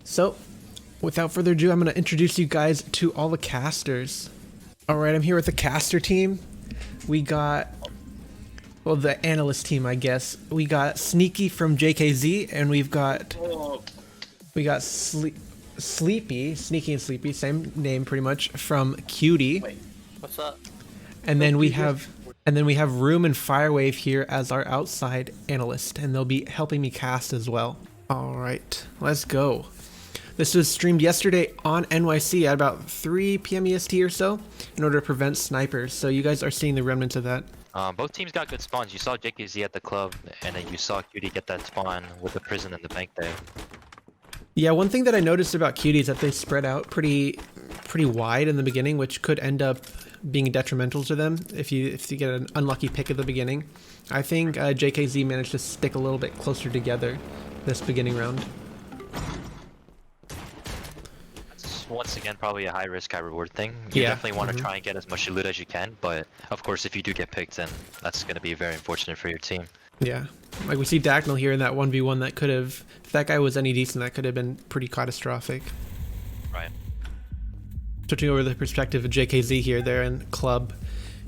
So, without further ado, I'm going to introduce you guys to all the casters. Alright, I'm here with the caster team. We got, well, the analyst team, I guess. We got Sneeki from JKZ, and we got Sleepy, Sneaky and Sleepy, same name pretty much, from Cutie. Wait, what's up? And then we have Room and Firewave here as our outside analyst, and they'll be helping me cast as well. All right, let's go. This was streamed yesterday on NYC at about 3 p.m. EST or so, in order to prevent snipers. So you guys are seeing the remnants of that. Both teams got good spawns. You saw JKZ at the club, and then you saw Cutie get that spawn with the prison and the bank there. Yeah, one thing that I noticed about Cutie is that they spread out pretty wide in the beginning, which could end up being detrimental to them if you get an unlucky pick at the beginning. I think JKZ managed to stick a little bit closer together this beginning round. That's once again probably a high risk, high reward thing. You definitely want to try and get as much loot as you can, but of course if you do get picked, then that's going to be very unfortunate for your team. Yeah, like we see Daqnal here in that 1v1 that could have, if that guy was any decent, that could have been pretty catastrophic. Right. Switching over the perspective of JKZ here, they're in club,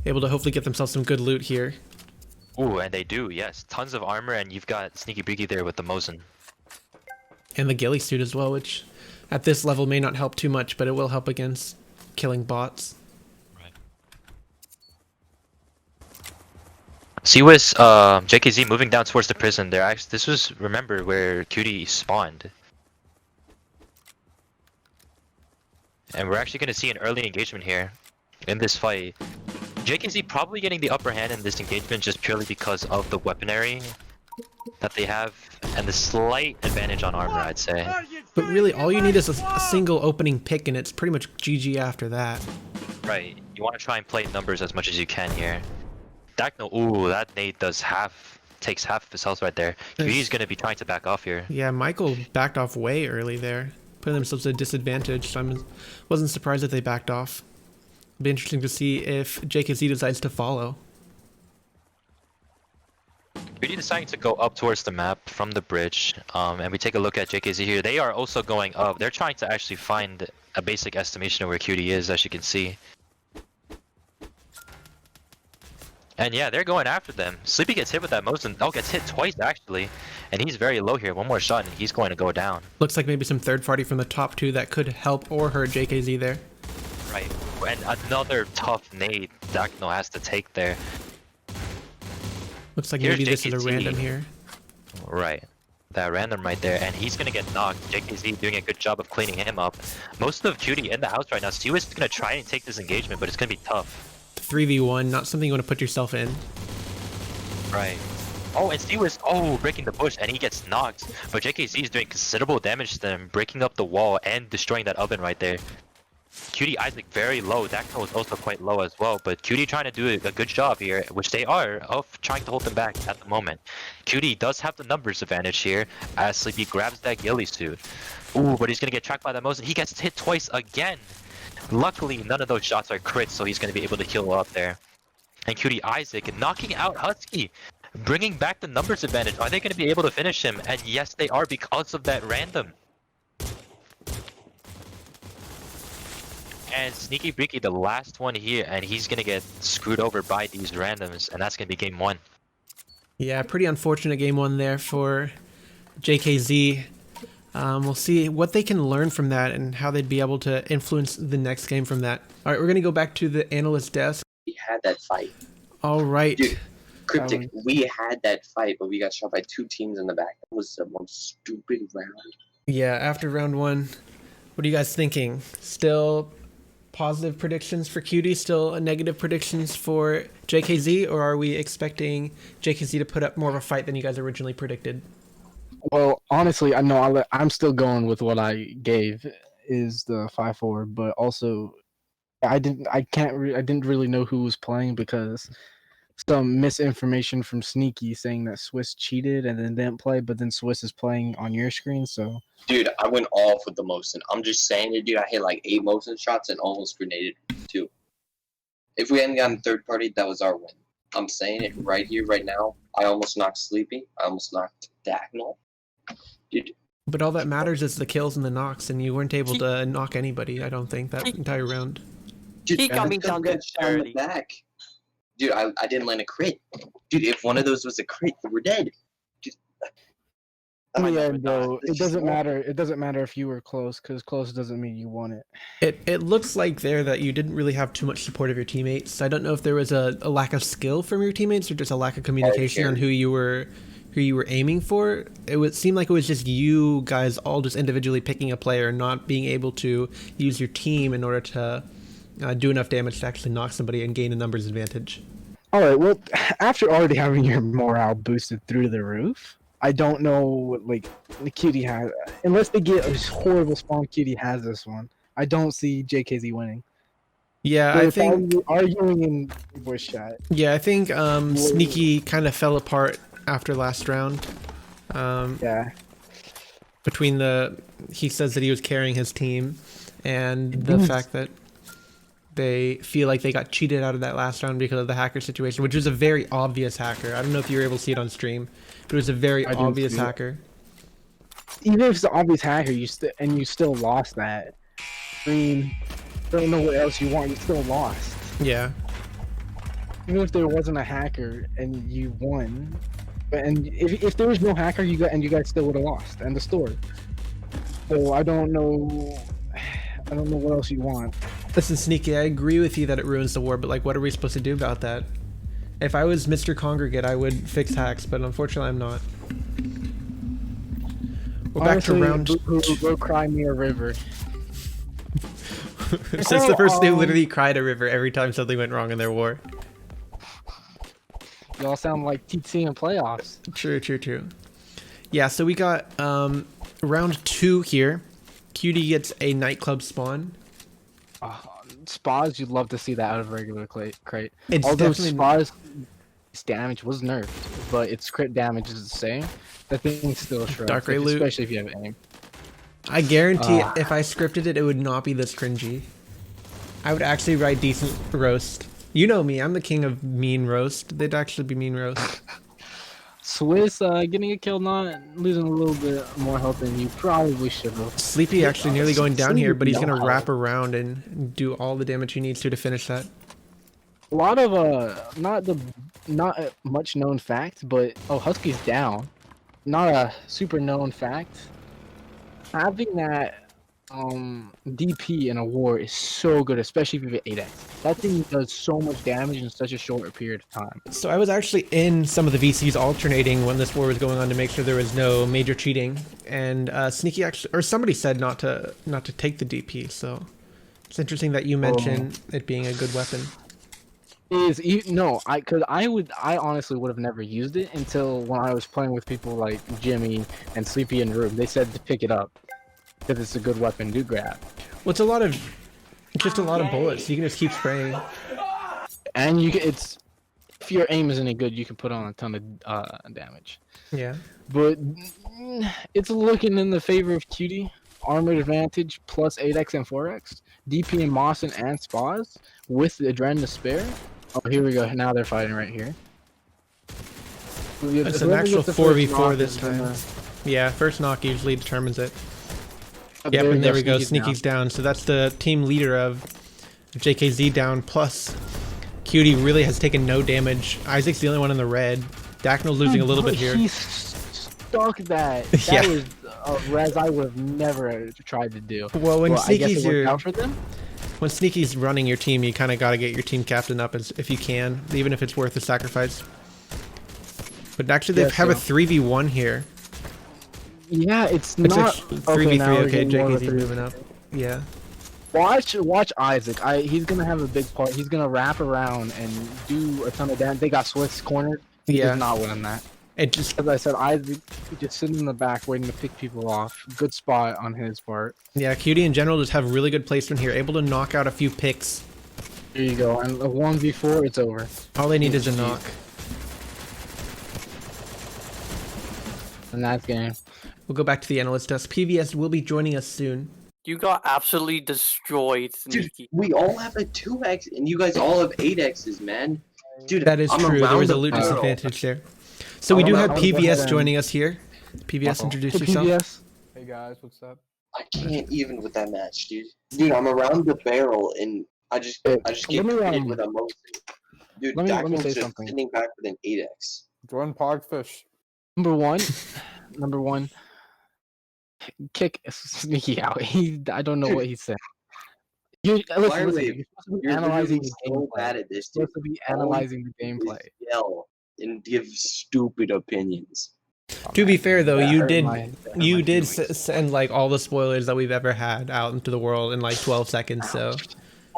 able to hopefully get themselves some good loot here. Ooh, and they do, yes. Tons of armor, and you've got Sneeki Breeki there with the Mosin. And the ghillie suit as well, which at this level may not help too much, but it will help against killing bots. Right. Cwis, JKZ moving down towards the prison. This was, remember, where Cutie spawned. And we're actually going to see an early engagement here in this fight. JKZ probably getting the upper hand in this engagement just purely because of the weaponry that they have and the slight advantage on armor, I'd say. But really, all you need is a single opening pick, and it's pretty much GG after that. Right. You want to try and play numbers as much as you can here. Daqnal, ooh, that nade takes half of his health right there. Cutie's going to be trying to back off here. Yeah, Michael backed off way early there, putting themselves at a disadvantage, so I wasn't surprised that they backed off. It'll be interesting to see if JKZ decides to follow. Cutie deciding to go up towards the map from the bridge, and we take a look at JKZ here. They are also going up. They're trying to actually find a basic estimation of where Cutie is, as you can see. And yeah, they're going after them. Sleepy gets hit with that Mosin. Oh, gets hit twice actually, and he's very low here. One more shot and he's going to go down. Looks like maybe some third party from the top two that could help or hurt JKZ there. Right, and another tough nade Daqnal has to take there. Looks like Here's maybe this JKZ. is a random here. Right, that random right there, and he's gonna get knocked. JKZ doing a good job of cleaning him up. Most of Cutie in the house right now. Cwis is gonna try and take this engagement, but it's gonna be tough. 3v1, not something you want to put yourself in. Right. Oh, and Cwis, breaking the bush, and he gets knocked. But JKZ is doing considerable damage to them, breaking up the wall and destroying that oven right there. Cutie Isaac very low. Daqnal is also quite low as well, but Cutie trying to do a good job here, which they are, of trying to hold them back at the moment. Cutie does have the numbers advantage here, as Sleepy grabs that ghillie suit. Ooh, but he's gonna get tracked by that Mosin. He gets hit twice again. Luckily, none of those shots are crits, so he's gonna be able to heal up there. And Cutie Isaac knocking out Hsky, bringing back the numbers advantage. Are they gonna be able to finish him? And yes, they are, because of that random. And Sneeki Breeki, the last one here, and he's gonna get screwed over by these randoms, and that's gonna be game one. Yeah, pretty unfortunate game one there for JKZ. We'll see what they can learn from that and how they'd be able to influence the next game from that. All right, we're gonna go back to the analyst desk. We had that fight. All right. Dude, Cryptic, we had that fight, but we got shot by two teams in the back. That was the most stupid round. Yeah, after round one, what are you guys thinking? Still positive predictions for Cutie, still negative predictions for JKZ, or are we expecting JKZ to put up more of a fight than you guys originally predicted? Well, honestly, I know I'm still going with what I gave is the 5-4, but also I didn't really know who was playing because some misinformation from Sneeki saying that Cwis cheated and then didn't play, but then Cwis is playing on your screen, so. Dude, I went off with the Mosin. I'm just saying it, dude. I hit like 8 Mosin shots and almost grenaded 2. If we hadn't gotten third party, that was our win. I'm saying it right here, right now. I almost knocked Sleepy. I almost knocked Daqnal. Dude, But all that matters is the kills and the knocks, and you weren't able to knock anybody, I don't think, that entire round. Dude, He got me because down you got to shot in the 30. back. Dude, I didn't land a crit. Dude, if one of those was a crit, we're dead. Dude, In oh, the no, end, we're not. though, It's it just doesn't luck. matter. It doesn't matter if you were close, because close doesn't mean you won it. It looks like there that you didn't really have too much support of your teammates. I don't know if there was a lack of skill from your teammates or just a lack of communication on who you were aiming for. It would seem like it was just you guys all just individually picking a player and not being able to use your team in order to do enough damage to actually knock somebody and gain a numbers advantage. All right. Well, after already having your morale boosted through the roof, I don't know what like the Cutie has. Unless they get a horrible spawn, Cutie has this one. I don't see JKZ winning. Yeah, But I if think. arguing in voice chat. Yeah, I think Sneaky kind of fell apart after last round. Yeah. Between he says that he was carrying his team, and the fact that they feel like they got cheated out of that last round because of the hacker situation, which was a very obvious hacker. I don't know if you were able to see it on stream, but it was a very obvious hacker. Even if it's an obvious hacker, you still lost that. I mean, don't know what else you want. You still lost. Yeah. Even if there wasn't a hacker and you won, and if there was no hacker, you guys still would have lost. End of story. So I don't know. I don't know what else you want. Listen, Sneaky, I agree with you that it ruins the war, but like, what are we supposed to do about that? If I was Mr. Congregate, I would fix hacks, but unfortunately, I'm not. We're back to round. Go cry me a river. Since the person who literally cried a river every time something went wrong in their war. Y'all sound like TT in playoffs. True. Yeah, so we got round 2 here. Cutie gets a nightclub spawn. Spas, you'd love to see that out of a regular crate. It's Although definitely Spas, its damage was nerfed, but its crit damage is the same. That thing's still shreds, Dark Ray loot. especially if you have aim. I guarantee if I scripted it, it would not be this cringy. I would actually write decent roast. You know me, I'm the king of mean roast. They'd actually be mean roast. Cwis, getting a kill, not losing a little bit more health than you probably should have. Sleepy actually nearly going down here, but he's Sleepy, gonna no. wrap around and do all the damage he needs to finish that. A lot of not a much known fact, but Hsky's down. Not a super known fact. Having that DP in a war is so good, especially if you have 8x. That thing does so much damage in such a short period of time. So I was actually in some of the VCs alternating when this war was going on to make sure there was no major cheating, and Sneaky actually, or somebody said not to take the DP. So it's interesting that you mentioned it being a good weapon. I honestly would have never used it until when I was playing with people like Jimmy and Sleepy and Rube. They said to pick it up because it's a good weapon to grab. Well, it's just a lot of bullets. You can just keep spraying. And if your aim isn't any good, you can put on a ton of damage. Yeah. But it's looking in the favor of Cutie. Armored advantage plus 8x and 4x. DP and Mawson and Spas with the Adrenaline to spare. Oh, here we go. Now they're fighting right here. It's an actual 4v4 this time. Yeah, first knock usually determines it. Yep, and there we go. Sneaky's down. So that's the team leader of JKZ down. Plus, Cutie really has taken no damage. Isaac's the only one in the red. Daqnal's losing a little bit here. He stuck that. That Yeah. was a res I would have never tried to do. Well, when I guess Sneaky's it worked out for them. when Sneaky's running your team, you kind of got to get your team captain up if you can, even if it's worth the sacrifice. But actually, they have a 3v1 here. Yeah, it's It's not 3v3. Okay, JKZ JKZ's moving up. Yeah. Watch Isaac. He's gonna have a big part. He's gonna wrap around and do a ton of damage. They got Swiss cornered. He's not winning that. It just As I said, Isaac just sitting in the back waiting to pick people off. Good spot on his part. Cutie in general just have really good placement here, able to knock out a few picks. There you go. And a 1v4, it's over. All they need is a knock. And that's game. We'll go back to the analyst desk. PVS will be joining us soon. You got absolutely destroyed, Dude, Sneaky. we all have a 2x, and you guys all have 8x's, man. Dude, That is I'm true. There around was a the loot barrel. disadvantage there. So we do have I'm PVS around- joining us here. PVS, introduce Hey, yourself. PBS. Hey guys, what's up? I can't even with that match, dude. Dude, I'm around the barrel and I just get let hit me, with a motion. Dude, let me Daqnal's say just something. sitting back with an 8x. Jordan Parkfish. Number one, kick Sneaky out. I don't know what he said. Listen, Firewave, you're supposed to be you're analyzing literally the so gameplay. bad at this, You're dude. supposed to be All you analyzing the do gameplay. is yell and give stupid opinions. To be fair though, That you hurt did my- that hurt you my did feelings. send like all the spoilers that we've ever had out into the world in like 12 seconds. So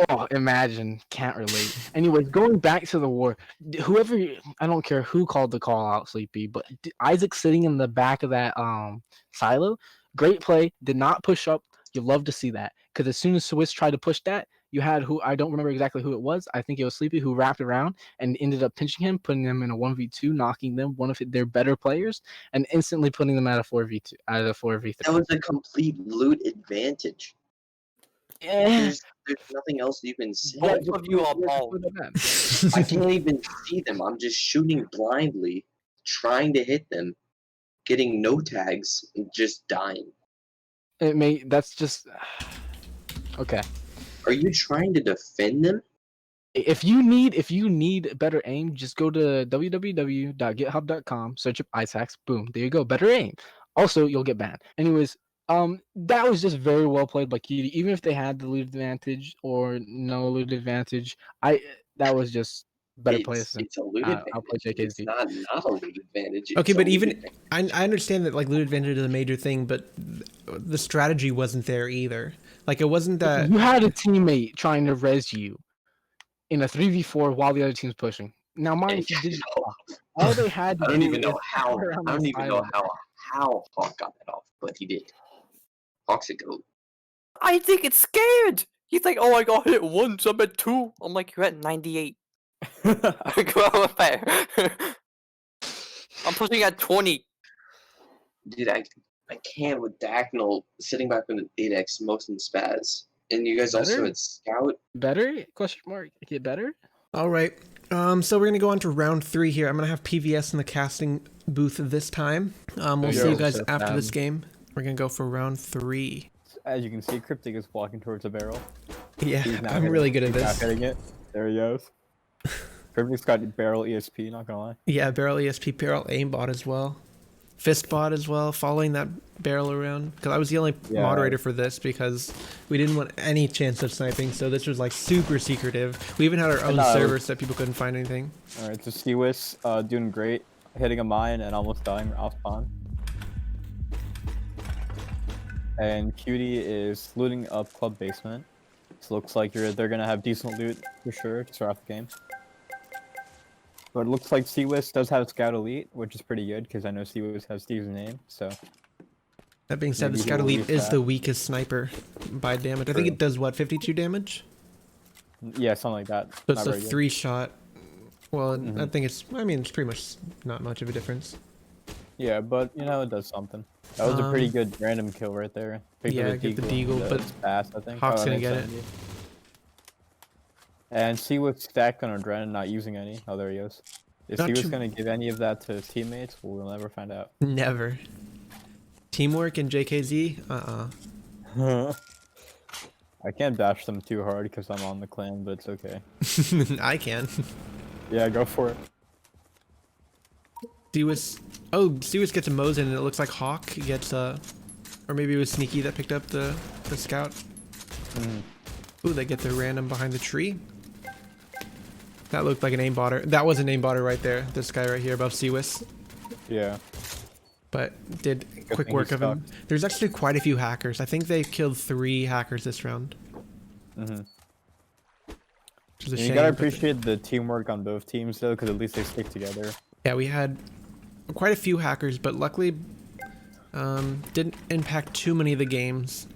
Oh, imagine. Can't relate. Anyways, going back to the war, whoever, I don't care who called the call out, Sleepy, but Isaac sitting in the back of that silo, great play, did not push up. You love to see that. Because as soon as Cwis tried to push that, you had who, I don't remember exactly who it was. I think it was Sleepy who wrapped around and ended up pinching him, putting them in a 1v2, knocking them, one of their better players, and instantly putting them at a 4v2, out of a 4v3. That was a complete loot advantage. Yeah. There's nothing else you can say. Both of you are bald. I can't even see them. I'm just shooting blindly, trying to hit them, getting no tags, and just dying. That's just okay. Are you trying to defend them? If you need better aim, just go to www.github.com, search up ice hacks, boom, there you go, better aim. Also, you'll get banned. Anyways, that was just very well played by Cutie. Even if they had the loot advantage or no loot advantage, that was just better play. It's a loot I'll advantage. play JKZ. It's not a loot advantage. okay, It's a but loot even advantage. I understand that like loot advantage is a major thing, but the strategy wasn't there either. Like it wasn't that. You had a teammate trying to res you in a 3v4 while the other team's pushing. Now, mind you, did all they had to I don't do even know is how. gather around I don't the even know silo. how Hawk got that off, but he did. Hawk's a goat. I think it's scared. He's like, oh, I got hit once. I'm at 2. I'm like, you're at 98. Go up there. I'm pushing at 20. Dude, I can't with Daqnal sitting back with an 8x motion spaz. And you guys also Better? had Scout. Better? Question mark. Get better? All right. So we're gonna go on to round 3 here. I'm gonna have PVS in the casting booth this time. We'll see you guys after this game. We're gonna go for round 3. As you can see, Cryptic is walking towards a barrel. Yeah, He's not I'm hitting- really good at he's not this. hitting it. There he goes. Cryptic's got barrel ESP, not gonna lie. Yeah, barrel ESP, barrel aimbot as well. Fistbot as well, following that barrel around. Because I was the only Yeah. moderator for this because we didn't want any chance of sniping, so this was like super secretive. We even had our own know. server so that people couldn't find anything. Alright, so Cwis doing great, hitting a mine and almost dying off spawn. And Cutie is looting up club basement. So looks like they're gonna have decent loot for sure to start off the game. But it looks like Cwis does have Scout Elite, which is pretty good because I know Cwis has Steve's name. So That being said, Maybe the he Scout will Elite use is that. the weakest sniper by damage. I think True. it does what, 52 damage? yeah, something like that. So Not it's a very good. 3-shot. Well, I Mhm. think it's pretty much not much of a difference. Yeah, but you know it does something. That was a pretty Um, good random kill right there. Picked up yeah, get the Deagle, Deagle, but it's fast, I think. Hawk's Oh, gonna and get it's 70. And see what's stacked on Adrenaline, not using any. Oh, there he goes. Is Not he was too- gonna give any of that to his teammates? We'll never find out. Never. Teamwork in JKZ? I can't bash them too hard because I'm on the clan, but it's okay. I can. Yeah, go for it. Cwis gets a Mosin and it looks like Hawk gets or maybe it was Sneaky that picked up the scout. Ooh, they get the random behind the tree. That looked like an aimbotter. That was an aimbotter right there. This guy right here above Cwis. Yeah. But did quick thing work he of him. There's actually quite a few hackers. I think they killed 3 hackers this round. Mhm. Which is a And shame. you gotta but they- appreciate the teamwork on both teams though, because at least they stick together. Yeah, we had quite a few hackers, but luckily didn't impact too many of the games.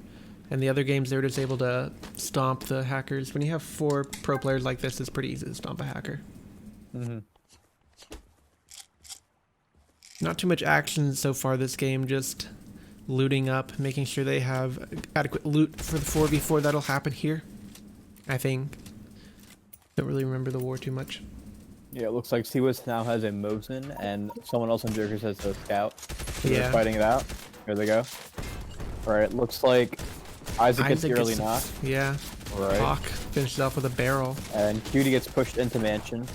And the other games, they were just able to stomp the hackers. When you have 4 pro players like this, it's pretty easy to stomp a hacker. Mhm. Not too much action so far this game, just looting up, making sure they have adequate loot for the 4v4 that'll happen here. I think. Don't really remember the war too much. Yeah, it looks like Cwis now has a Mosin, and someone else on Jokerz has a Scout. So Yeah. they're fighting it out. Here they go. Alright, looks like Isaac gets the early gets- knock. Yeah. Alright. Hawk finishes off with a barrel. And Cutie gets pushed into mansion. like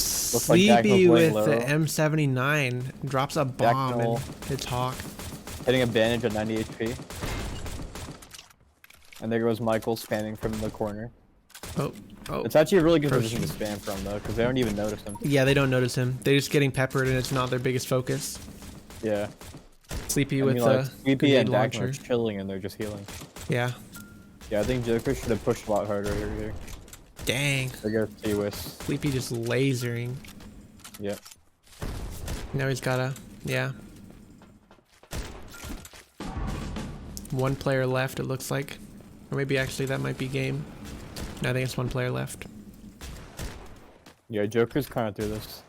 Sleepy Daqnal's with laying the low. M79 drops a bomb and Daqnal. hits Hawk. Hitting a bandage at 90 HP. And there goes Michael spamming from the corner. Oh. It's actually a really good First- position to spam from though, because they don't even notice him. Yeah, they don't notice him. They're just getting peppered and it's not their biggest focus. Yeah. Sleepy I with mean, the like, Sleepy grenade and Daqnal launcher. are chilling and they're just healing. Yeah. Yeah, I think Jokerz should have pushed a lot harder here. Dang. There goes Cwis. Sleepy just lasering. Yep. Now he's got a... Yeah. One player left, it looks like. Or maybe actually that might be game. No, I think it's one player left. Yeah, Jokerz kind of threw this.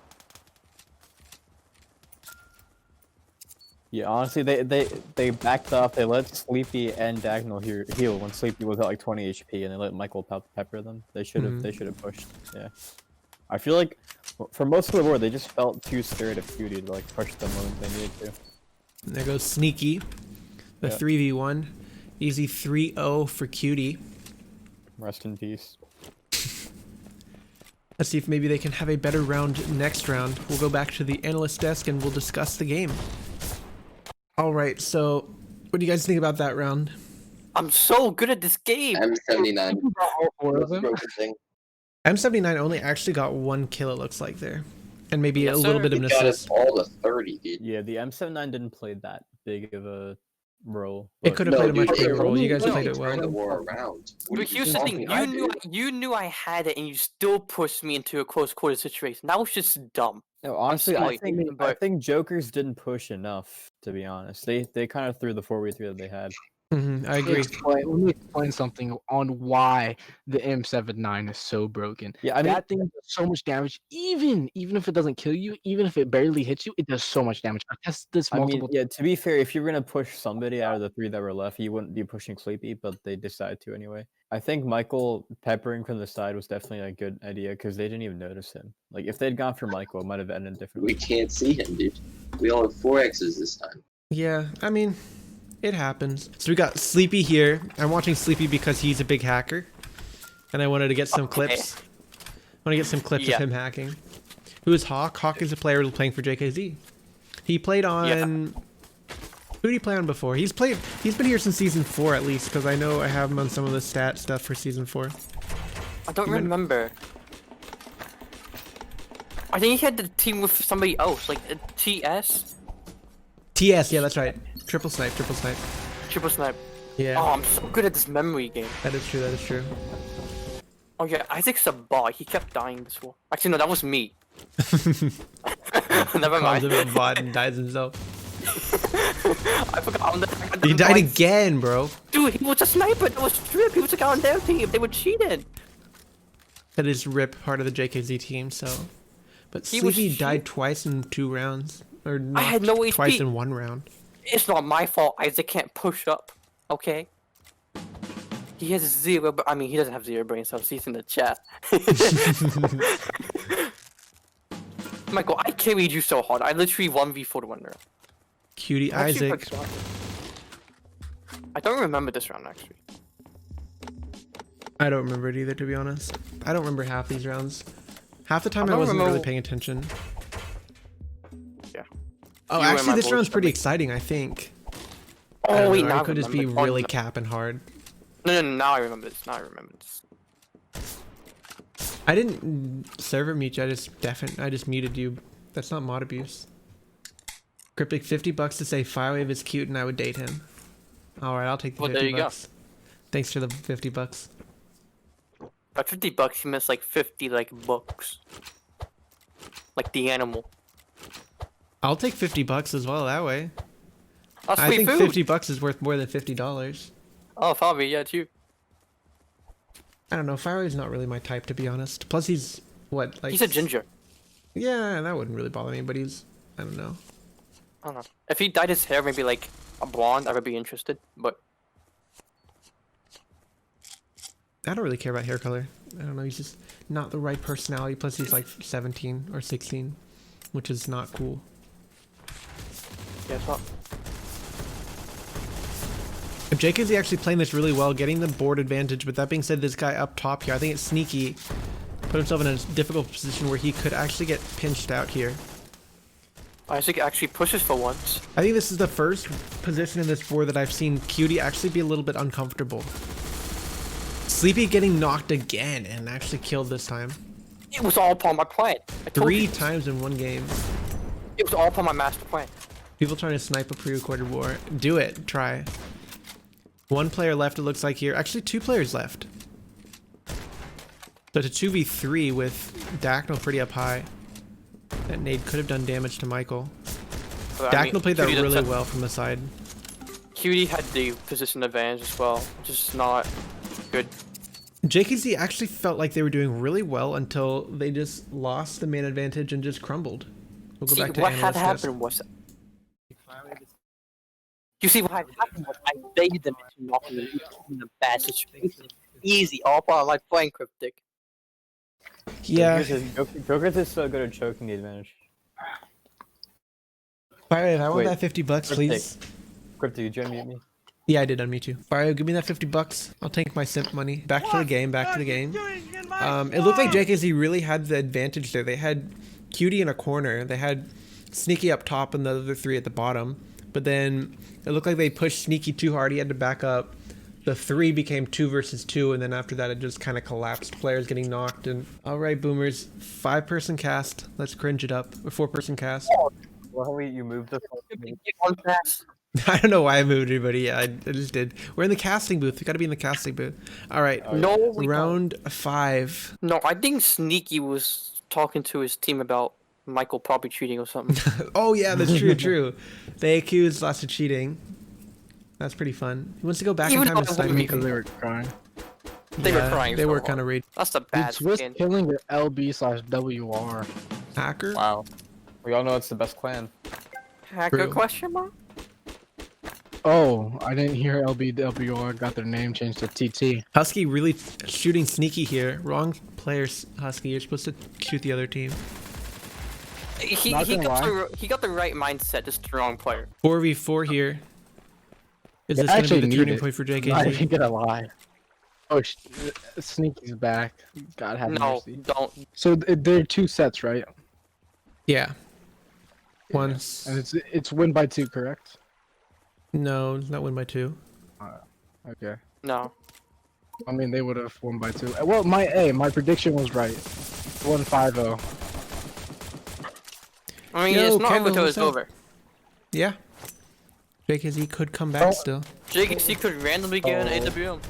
Yeah, honestly, they backed off. They let Sleepy and Daqnal heal when Sleepy was at like 20 HP, and they let Michael pepper them. They should have. They should have pushed. Yeah, I feel like for most of the war, they just felt too scared of Cutie to like push them when they needed to. And there goes Sneeki. The Yeah. 3v1. Easy 3-0 for Cutie. Rest in peace. Let's see if maybe they can have a better round next round. We'll go back to the analyst desk and we'll discuss the game. All right, so what do you guys think about that round? I'm so good at this game. M79. All four of Most them. broken thing. M79 only actually got 1 kill, it looks like there. And maybe Yes, a little sir. bit of He an got us assist. all to 30, dude. Yeah, the M79 didn't play that big of a role. It but- could have played a much dude, bigger they role. You guys only played it turned the well. war around. What But are you here's the thing, talking? I you did. knew I had it and you still pushed me into a close quarter situation. That was just dumb. No, honestly, I sorry, think but- Jokerz didn't push enough. To be honest, they kind of threw the 4v3 that they had. I agree. Let me explain something on why the M79 is so broken. Yeah, I mean, That thing does so much damage. Even if it doesn't kill you, even if it barely hits you, it does so much damage. I tested this I mean, multiple yeah. To be fair, if you're gonna push somebody out of the 3 that were left, you wouldn't be pushing Sleepy, but they decided to anyway. I think Michael peppering from the side was definitely a good idea because they didn't even notice him. Like if they'd gone for Michael, it might have ended differently. We can't see him, dude. We all have 4Xs this time. Yeah, I mean, it happens. So we got Sleepy here. I'm watching Sleepy because he's a big hacker. And I wanted to get some clips. I want to get some clips Yeah. of him hacking. Who is Hawk? Hawk is a player who's playing for JKZ. He played on... Who did he play on before? He's been here since season 4 at least, because I know I have him on some of the stat stuff for season 4. I don't You meant- remember. I think he had the team with somebody else, like TS, TS, yeah, that's right. Triple snipe, triple snipe. triple snipe. Yeah, Oh, I'm so good at this memory game. that is true, that is true. Oh yeah, Isaac's a bot. He kept dying this war. Actually, no, that was me. Never Calls mind. him a bot and dies himself. I forgot. He died again, bro. Dude, he was a sniper. That was strip. He was like on their team. They were cheated. That is Rip, part of the JKZ team, so... But He was Sleepy shit. died twice in 2 rounds. Or not had no twice HP. in 1 round. It's not my fault. Isaac can't push up. Okay. He has 0. But I mean, he doesn't have 0 brain cells. He's in the chat. Michael, I carried you so hard. I literally 1v4 1 round. Cutie Actually, Isaac. I don't remember this round actually. I don't remember it either, to be honest. I don't remember half these rounds. Half the time I don't wasn't really remember- paying attention. Yeah. Oh, You and actually, my this boys round's pretty remember- exciting, I think. I Oh don't wait, know, now it could I just be remember. Oh, really no. capping hard. No, now I remember this. Now I remember this. I didn't server mute you, I just muted you. That's not mod abuse. Cryptic, $50 to say Firewave is cute and I would date him. Alright, I'll take the Well, there you go. $50. Thanks for the $50. By $50, you missed like 50 like books. Like the animal. I'll take $50 as well that way. That's I free think food. $50 is worth more than $50. Oh, probably yeah too. I don't know, Firewave's not really my type, to be honest. Plus he's, what, like... He's a ginger. Yeah, that wouldn't really bother me, but he's... I don't know. I don't know. If he dyed his hair maybe like a blonde, I would be interested. But I don't really care about hair color. I don't know, he's just not the right personality. Plus he's like 17 or 16, which is not cool. yeah, it's not. JKZ actually playing this really well, getting the board advantage. But that being said, this guy up top here, I think it's Sneeki, put himself in a difficult position where he could actually get pinched out here. Isaac actually pushes for once. I think this is the first position in this board that I've seen Cutie actually be a little bit uncomfortable. Sleepy getting knocked again and actually killed this time. It was all upon my plan. I told 3 you. times in one game. It was all upon my master plan. People trying to snipe a pre-recorded war. Do it. Try. 1 player left, it looks like here. Actually, 2 players left. So it's a 2v3 with Daqnal pretty up high. That nade could have done damage to Michael. But I mean, Daqnal played that Cutie really doesn't- well from the side. Cutie had the position advantage as well, which is not good. JKZ actually felt like they were doing really well until they just lost the main advantage and just crumbled. We'll go See, back to what had analyst desk. happened was... You see, what had happened was I baited them into knocking them in a bad situation. Easy, all upon like playing Cryptic. Yeah. Jokerz is so good at choking the advantage. Firewave, I want Wait, that $50, please. Cryptic, did you unmute me? Yeah, I did unmute you. Firewave, give me that $50. I'll take my simp money. Back to the game, back to the game. It looked like JKZ really had the advantage there. They had Cutie in a corner. They had Sneeki up top and the other 3 at the bottom. But then it looked like they pushed Sneeki too hard. He had to back up. The 3 became 2 versus 2, and then after that it just kind of collapsed. Players getting knocked. And all right, boomers, 5-person cast. Let's cringe it up. A 4-person cast. Well, you moved the. Get on fast. I don't know why I moved anybody. Yeah, I just did. We're in the casting booth. We got to be in the casting booth. All right. No, we Round 5. No, I think Sneeki was talking to his team about Michael probably cheating or something. Oh yeah, that's true. True. They accused lots of cheating. That's pretty fun. He wants to go back Even in time to though snipe we- me. Because they were crying. They were crying They so were hard. kind of rage. That's a Dude, bad Cwis skin. killing the LB/WR. Hacker. Wow. We all know it's the best clan. Hacker True. question mark? Oh, I didn't hear LBWR got their name changed to TT. Hsky really shooting sneaky here. Wrong player, Hsky. You're supposed to shoot the other team. He Not gonna got the right mindset, just the wrong player. 4v4 here. Is They this going to actually be the need turning it. point for I'm not JKZ? even gonna lie. Oh, Sneaky's back. God have No, mercy. don't. So they're 2 sets, right? Yeah. One. And it's win by 2, correct? No, not win by 2. Okay. No. I mean, they would have won by 2. Well, my prediction was right. 1-5-0. I mean, Yo, it's not Kendall, over till what's it's up? over. Yeah. JKZ could come back Oh. still. JKC could randomly get an Oh. AWM.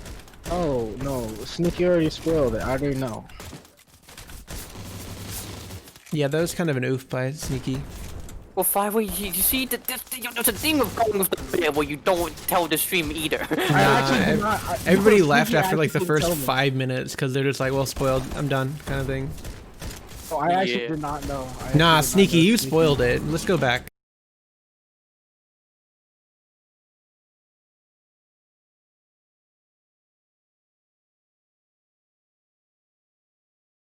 Oh no, Sneaky already spoiled it. I already know. Yeah, that was kind of an oof by Sneaky. Well, Firewave, you see, there's a thing of going with the bit where you don't tell the stream either. Everybody left Sneaky after like the actually first told me. 5 minutes because they're just like, well, spoiled. I'm done, kind of thing. Oh, I actually Yeah. did not know. Nah, Sneaky, you spoiled it. Let's go back.